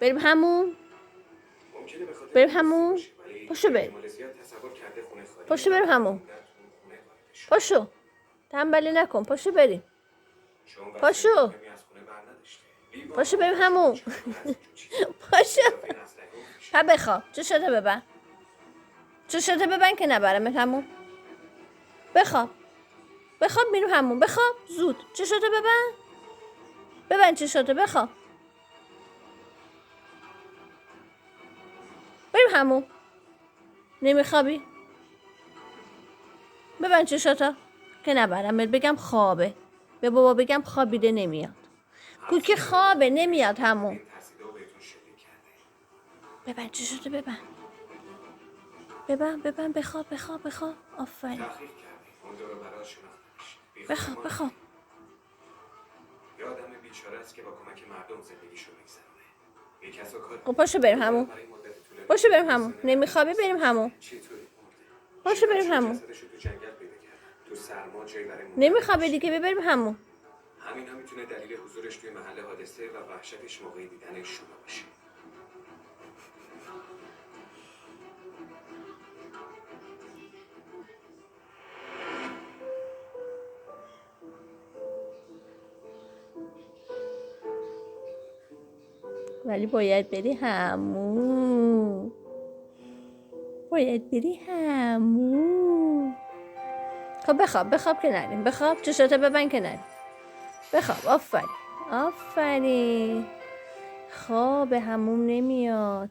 بریم همون. بریم همون. پاشو بریم. پاشو بریم همون. پاشو. تنبلی نکن. پاشو بریم. پاشو. پاشو بریم همون. پاشو. بخواب. چه شده ببن. چه شده ببن که نبرم همون. بخواب. بخواب میریم همون. بخواب زود. چه شده ببن. ببن چه شده. بخواب. بریم همون. نمیخوابی؟ ببن چه شده که نبرم بگم خوابه. به بابا بگم خوابیده نمیاد. کوکی خوابه نمیاد همون. ببن چه شده ببن. ببن بخواب. آفرین. بخواب. یادم بیچاره است که با کمک مردم زندگیشو میگذرونه. خب پاشو بریم همون. پاشو بریم همون. نمیخوابی بریم همون. پاشو بریم همون. نمیخوابی دیگه بریم همون. همین هم میتونه دلیل حضورش توی محل حادثه و وحشتش موقع دیدن شما باشه. ولی باید بری همون. باید بری همون. خب بخواب که نریم. بخواب چشاته ببن که نریم. بخواب. آفرین. خواب همون نمیاد.